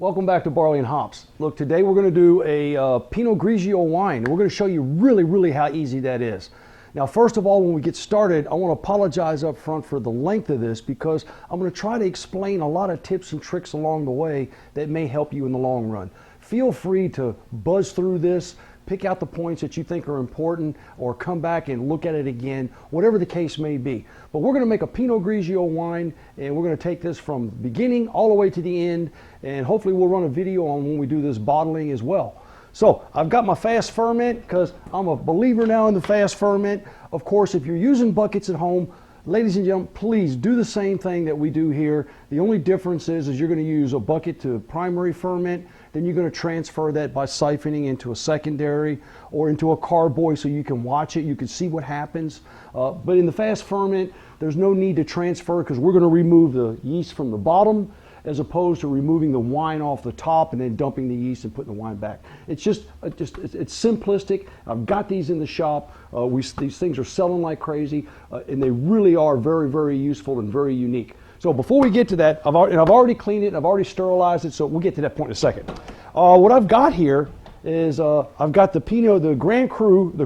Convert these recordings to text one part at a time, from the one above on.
Welcome back to Barley and Hops. Look, today we're going to do a Pinot Grigio wine. We're going to show you really how easy that is. Now, first of all, when we get started, I want to apologize up front for the length of this because I'm going to try to explain a lot of tips and tricks along the way that may help you in the long run. Feel free to buzz through this, pick out the points that you think are important, or come back and look at it again, whatever the case may be. But we're going to make a Pinot Grigio wine, and we're going to take this from the beginning all the way to the end, and hopefully we'll run a video on when we do this bottling as well. So I've got my fast ferment because I'm a believer now in the fast ferment. Of course, if you're using buckets at home, ladies and gentlemen, please do the same thing that we do here. The only difference is you're going to use a bucket to primary ferment, then you're going to transfer that by siphoning into a secondary or into a carboy so you can watch it, you can see what happens. But in the fast ferment, there's no need to transfer because we're going to remove the yeast from the bottom as opposed to removing the wine off the top and then dumping the yeast and putting the wine back. It's simplistic. I've got these in the shop. These things are selling like crazy, and they really are very useful and very unique. So before we get to that, I've already cleaned it, I've already sterilized it, so we'll get to that point in a second. What I've got here is I've got the Pinot, the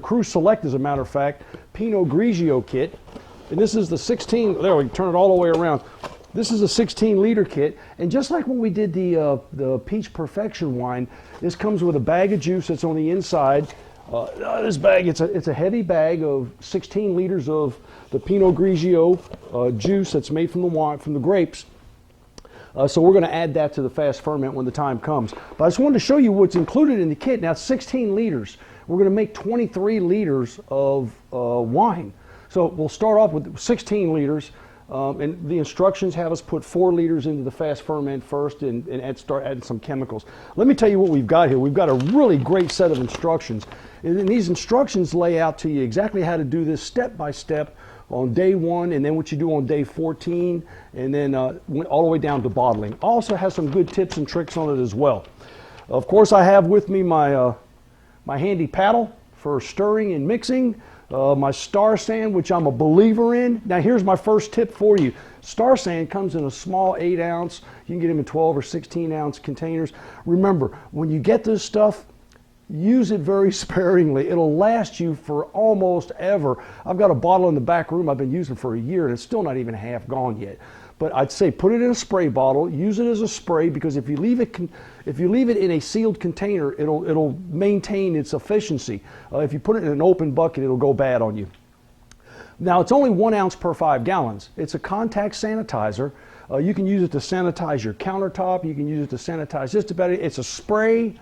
Cru Select, as a matter of fact, Pinot Grigio Kit, and this is the 16. There, we can turn it all the way around. This is a 16-liter kit, and just like when we did the Peach Perfection wine, this comes with a bag of juice that's on the inside. This bag, it's a heavy bag of 16 liters of the Pinot Grigio juice that's made from the wine, from the grapes. So we're going to add that to the fast ferment when the time comes. But I just wanted to show you what's included in the kit. Now, it's 16 liters. We're going to make 23 liters of wine. So we'll start off with 16 liters. And the instructions have us put 4 liters into the fast ferment first and start adding some chemicals. Let me tell you what we've got here. We've got a really great set of instructions. And these instructions lay out to you exactly how to do this step by step on day 1, and then what you do on day 14, and then all the way down to bottling. Also has some good tips and tricks on it as well. Of course, I have with me my handy paddle for stirring and mixing. My Star Sand, which I'm a believer in. Now here's my first tip for you. Star Sand comes in a small 8 ounce. You can get them in 12 or 16 ounce containers. Remember, when you get this stuff, use it very sparingly. It'll last you for almost ever. I've got a bottle in the back room I've been using for a year and it's still not even half gone yet. But I'd say put it in a spray bottle, use it as a spray, because if you leave it in a sealed container, it'll maintain its efficiency. If you put it in an open bucket, it'll go bad on you. Now, it's only 1 ounce per 5 gallons. It's a contact sanitizer. You can use it to sanitize your countertop. You can use it to sanitize just about it. It's a spray,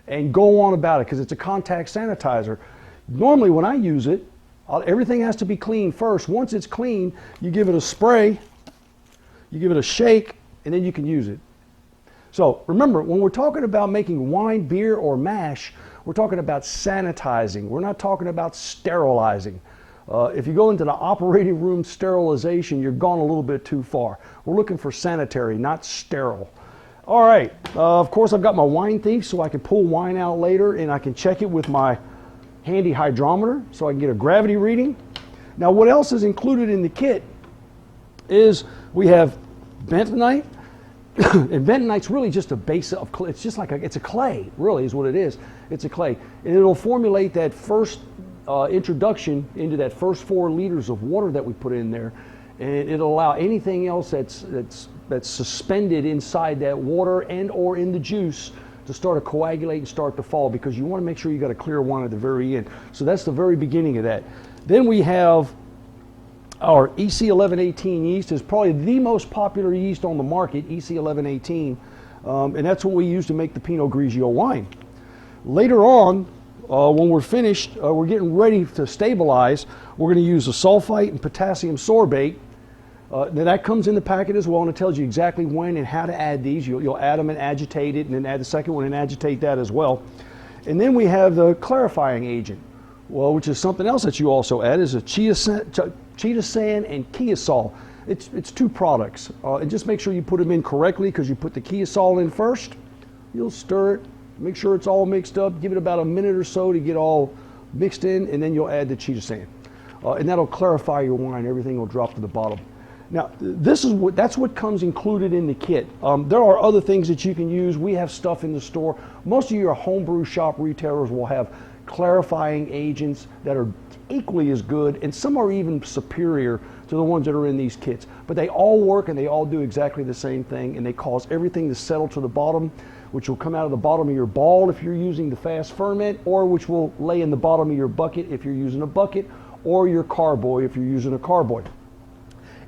and go on about it because it's a contact sanitizer. Normally, when I use it, everything has to be clean first. Once it's clean, you give it a spray. You give it a shake, and then you can use it. So remember, when we're talking about making wine, beer, or mash, we're talking about sanitizing. We're not talking about sterilizing. If you go into the operating room sterilization, you're gone a little bit too far. We're looking for sanitary, not sterile. All right, of course I've got my wine thief so I can pull wine out later, and I can check it with my handy hydrometer so I can get a gravity reading. Now, what else is included in the kit is we have bentonite, and bentonite's really just a base of clay. It's just like it's a clay, really is what it is. It's a clay, and it'll formulate that first introduction into that first 4 liters of water that we put in there, and it'll allow anything else that's suspended inside that water and or in the juice to start to coagulate and start to fall, because you want to make sure you got a clear wine at the very end. So that's the very beginning of that. Then we have our EC1118 yeast. Is probably the most popular yeast on the market, EC1118, and that's what we use to make the Pinot Grigio wine. Later on, when we're finished, we're getting ready to stabilize, we're going to use a sulfite and potassium sorbate. Then that comes in the packet as well, and it tells you exactly when and how to add these. You'll add them and agitate it, and then add the second one and agitate that as well. And then we have the clarifying agent, well, which is something else that you also add, is a cheetah sand and Kiasol. It's 2 products, and just make sure you put them in correctly, because you put the Kiasol in first. You'll stir it, make sure it's all mixed up, give it about a minute or so to get all mixed in, and then you'll add the cheetah sand, and that'll clarify your wine. Everything will drop to the bottom. Now, that's what comes included in the kit. There are other things that you can use. We have stuff in the store. Most of your homebrew shop retailers will have clarifying agents that are equally as good, and some are even superior to the ones that are in these kits. But they all work and they all do exactly the same thing, and they cause everything to settle to the bottom, which will come out of the bottom of your ball if you're using the fast ferment, or which will lay in the bottom of your bucket if you're using a bucket, or your carboy if you're using a carboy.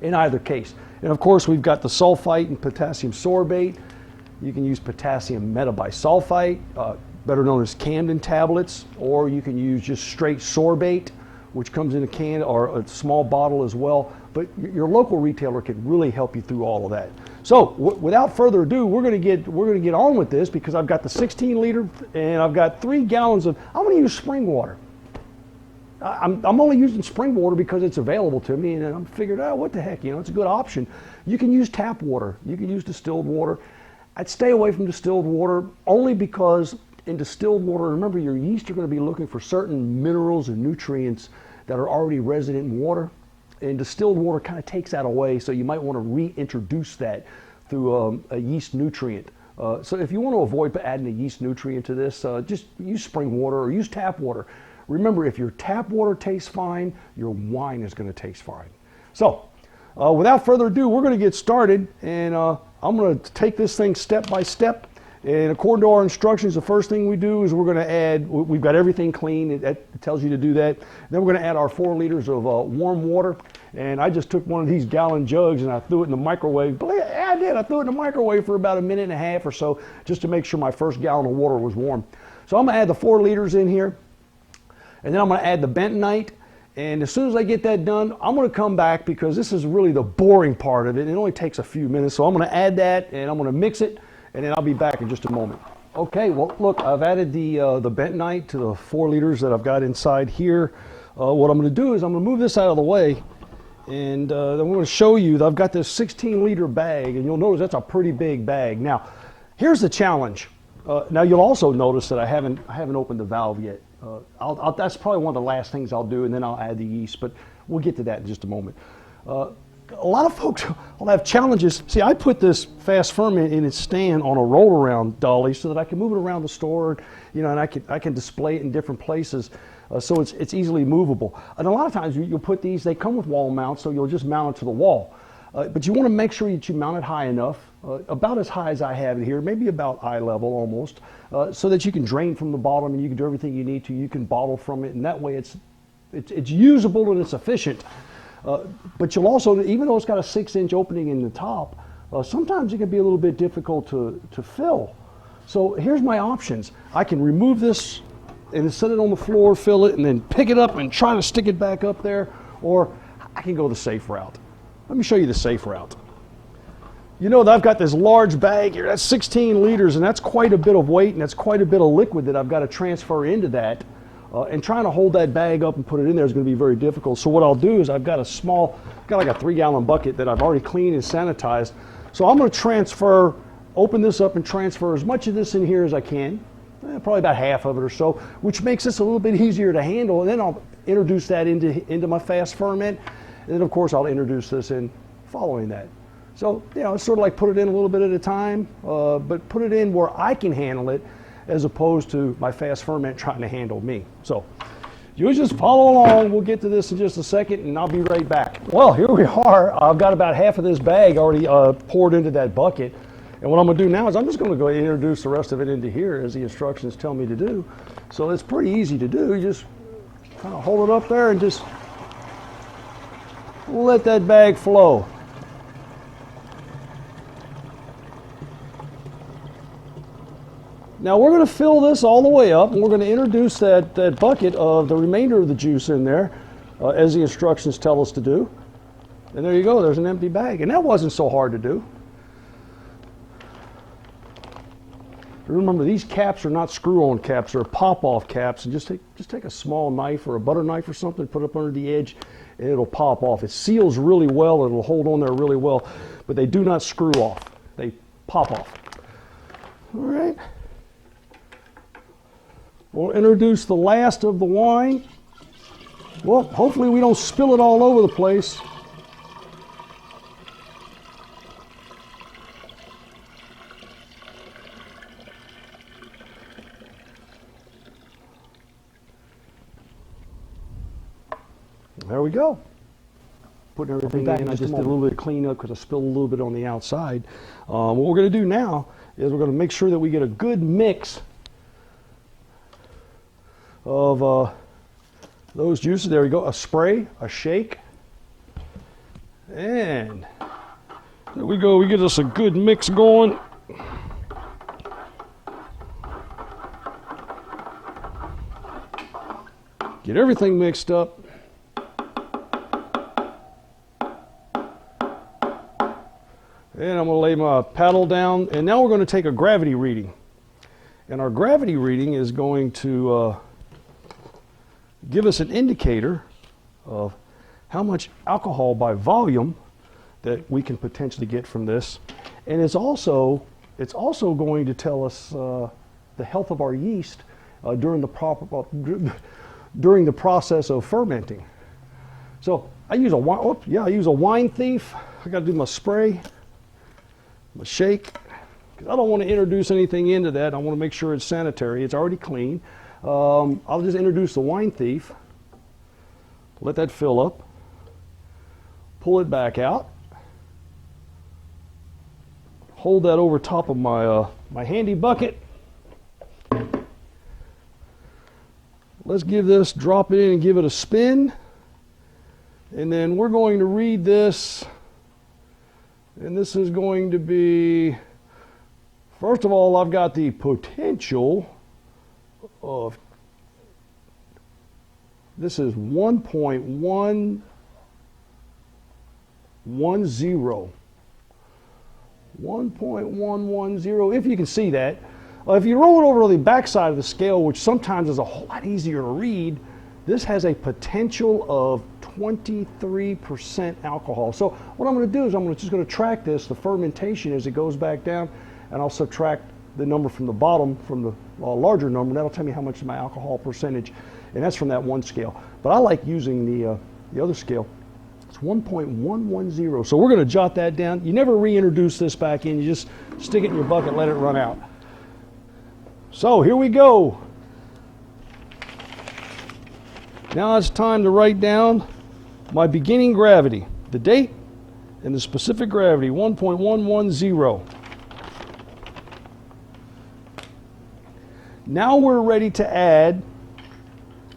In either case. And of course, we've got the sulfite and potassium sorbate. You can use potassium metabisulfite, better known as Camden tablets, or you can use just straight sorbate, which comes in a can or a small bottle as well. But your local retailer can really help you through all of that. So without further ado, we're going to get on with this, because I've got the 16 liter and I've got 3 gallons of. I'm going to use spring water. I'm only using spring water because it's available to me, and I'm figured out what the heck, it's a good option. You can use tap water. You can use distilled water. I'd stay away from distilled water only because in distilled water, remember, your yeast are going to be looking for certain minerals and nutrients that are already resident in water, and distilled water kind of takes that away, so you might want to reintroduce that through a yeast nutrient. So if you want to avoid adding a yeast nutrient to this, just use spring water or use tap water. Remember, if your tap water tastes fine, your wine is going to taste fine. So, without further ado, we're going to get started, and I'm going to take this thing step by step. And according to our instructions, the first thing we do is we're going to add, we've got everything clean, it tells you to do that. Then we're going to add our 4 liters of warm water. And I just took one of these gallon jugs and I threw it in the microwave. Yeah, I did. I threw it in the microwave for about 1.5 minutes or so, just to make sure my first gallon of water was warm. So I'm going to add the 4 liters in here. And then I'm going to add the bentonite. And as soon as I get that done, I'm going to come back, because this is really the boring part of it. It only takes a few minutes. So I'm going to add that, and I'm going to mix it, and then I'll be back in just a moment. Okay, well, look, I've added the bentonite to the 4 liters that I've got inside here. What I'm going to do is I'm going to move this out of the way, and then I'm going to show you that I've got this 16-liter bag, and you'll notice that's a pretty big bag. Now, here's the challenge. Now, you'll also notice that I haven't opened the valve yet. That's probably one of the last things I'll do, and then I'll add the yeast, but we'll get to that in just a moment. A lot of folks will have challenges. See, I put this fast ferment in its stand on a roll-around dolly so that I can move it around the store, and I can display it in different places, so it's easily movable. And a lot of times you'll put these, they come with wall mounts, so you'll just mount it to the wall. But you want to make sure that you mount it high enough, about as high as I have it here, maybe about eye level almost, so that you can drain from the bottom and you can do everything you need to. You can bottle from it, and that way it's usable and it's efficient. But you'll also, even though it's got a 6-inch opening in the top, sometimes it can be a little bit difficult to fill. So here's my options. I can remove this and set it on the floor, fill it, and then pick it up and try to stick it back up there, or I can go the safe route. Let me show you the safe route. You know that I've got this large bag here, that's 16 liters, and that's quite a bit of weight, and that's quite a bit of liquid that I've got to transfer into that. And trying to hold that bag up and put it in there is going to be very difficult. So what I'll do is I've got like a 3-gallon bucket that I've already cleaned and sanitized. So I'm going to open this up and transfer as much of this in here as I can, probably about half of it or so, which makes this a little bit easier to handle. And then I'll introduce that into my fast ferment. And then, of course, I'll introduce this in following that. So, it's sort of like put it in a little bit at a time, but put it in where I can handle it, as opposed to my fast ferment trying to handle me. So you just follow along. We'll get to this in just a second, and I'll be right back. Well, here we are. I've got about half of this bag already poured into that bucket. And what I'm going to do now is I'm just going to go ahead and introduce the rest of it into here as the instructions tell me to do. So it's pretty easy to do. You just kind of hold it up there and just let that bag flow. Now we're going to fill this all the way up, and we're going to introduce that bucket of the remainder of the juice in there, as the instructions tell us to do. And there you go, there's an empty bag. And that wasn't so hard to do. Remember, these caps are not screw-on caps, they're pop-off caps. And just take a small knife or a butter knife or something, put it up under the edge, and it'll pop off. It seals really well, it'll hold on there really well, but they do not screw off. They pop off. All right. We'll introduce the last of the wine. Well, hopefully we don't spill it all over the place. there we go. Putting everything back in. I just did a little bit of cleanup because I spilled a little bit on the outside. What we're going to do now is we're going to make sure that we get a good mix of those juices. There we go. A spray, a shake, and there we go. We get us a good mix going. Get everything mixed up. And I'm going to lay my paddle down, and now we're going to take a gravity reading. And our gravity reading is going to give us an indicator of how much alcohol by volume that we can potentially get from this. And it's also going to tell us the health of our yeast during the process of fermenting. So I use a wine thief. I got to do my spray. A shake, because I don't want to introduce anything into that. I want to make sure it's sanitary. It's already clean. I'll just introduce the wine thief. Let that fill up. Pull it back out. Hold that over top of my my handy bucket. Let's give this, drop it in and give it a spin. And then we're going to read this. And this is going to be, first of all, I've got the potential of, this is 1.110. 1.110, if you can see that. If you roll it over to the back side of the scale, which sometimes is a whole lot easier to read, this has a potential of 23% alcohol. So what I'm going to do is I'm just going to track this, the fermentation as it goes back down, and I'll subtract the number from the bottom from the larger number, and that'll tell me how much of my alcohol percentage, and that's from that one scale. But I like using the other scale. It's 1.110. So we're going to jot that down. You never reintroduce this back in. You just stick it in your bucket, let it run out. So here we go. Now it's time to write down my beginning gravity, the date and the specific gravity, 1.110. Now we're ready to add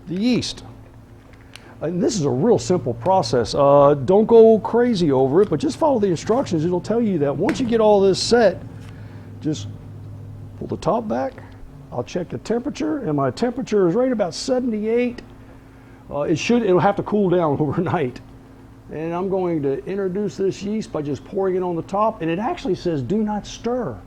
the yeast. And this is a real simple process. Don't go crazy over it, but just follow the instructions. It'll tell you that once you get all this set, just pull the top back. I'll check the temperature, and my temperature is right about 78. It'll have to cool down overnight. And I'm going to introduce this yeast by just pouring it on the top, and it actually says do not stir.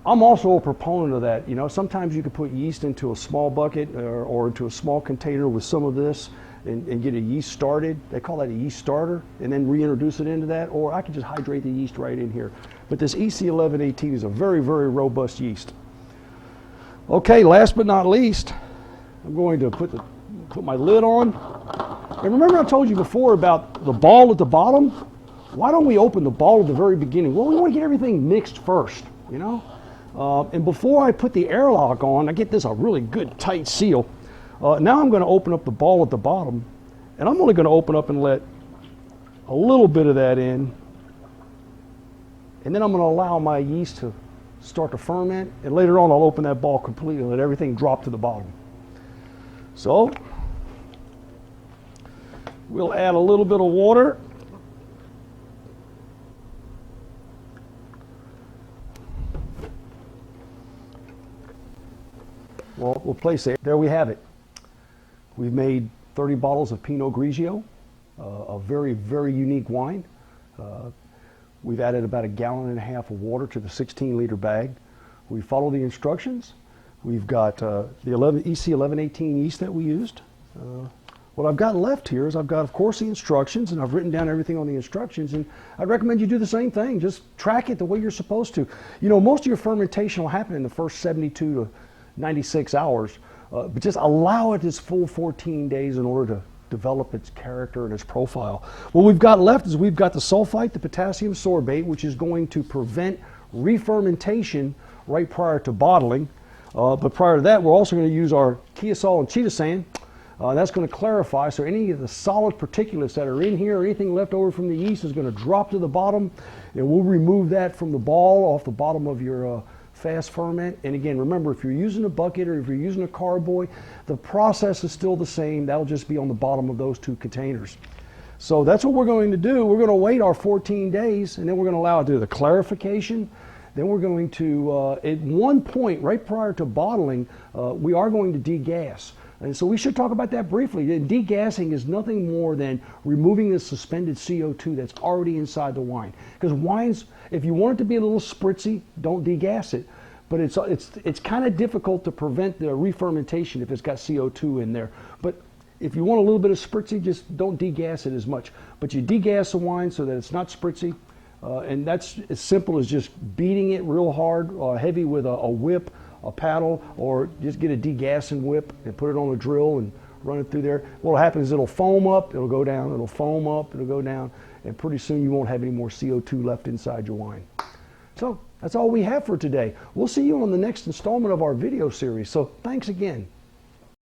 I'm also a proponent of that. You know, sometimes you could put yeast into a small bucket or into a small container with some of this and get a yeast started. They call that a yeast starter, and then reintroduce it into that, or I can just hydrate the yeast right in here. But this EC1118 is a very, very robust yeast. Okay, last but not least, I'm going to put my lid on. And remember I told you before about the ball at the bottom? Why don't we open the ball at the very beginning? Well, we want to get everything mixed first, you know? And before I put the airlock on, I get this a really good tight seal. Now I'm going to open up the ball at the bottom, and I'm only going to open up and let a little bit of that in. And then I'm going to allow my yeast to start to ferment, and later on I'll open that ball completely and let everything drop to the bottom. So we'll add a little bit of water. Well, we'll place it. There we have it. We've made 30 bottles of Pinot Grigio, a very, very unique wine. We've added about 1.5 gallons of water to the 16-liter bag. We follow the instructions. We've got the EC1118 yeast that we used. What I've got left here is I've got, of course, the instructions, and I've written down everything on the instructions, and I'd recommend you do the same thing. Just track it the way you're supposed to. You know, most of your fermentation will happen in the first 72 to 96 hours, but just allow it its full 14 days in order to develop its character and its profile. What we've got left is we've got the sulfite, the potassium sorbate, which is going to prevent re-fermentation right prior to bottling. But prior to that, we're also going to use our chiasol and chitosan That's going to clarify, so any of the solid particulates that are in here, or anything left over from the yeast, is going to drop to the bottom, and we'll remove that from the ball off the bottom of your fast ferment. And again, remember, if you're using a bucket or if you're using a carboy, the process is still the same. That'll just be on the bottom of those 2 containers. So that's what we're going to do. We're going to wait our 14 days, and then we're going to allow it to do the clarification. Then we're going to, at one point, right prior to bottling, we are going to degas. And so we should talk about that briefly. Degassing is nothing more than removing the suspended CO2 that's already inside the wine. Because wines, if you want it to be a little spritzy, don't degas it. But it's kind of difficult to prevent the re-fermentation if it's got CO2 in there. But if you want a little bit of spritzy, just don't degas it as much. But you degas the wine so that it's not spritzy. And that's as simple as just beating it real hard, heavy with a whip, a paddle, or just get a degassing whip and put it on a drill and run it through there. What'll happen is it'll foam up, it'll go down, it'll foam up, it'll go down, and pretty soon you won't have any more CO2 left inside your wine. So that's all we have for today. We'll see you on the next installment of our video series. So thanks again.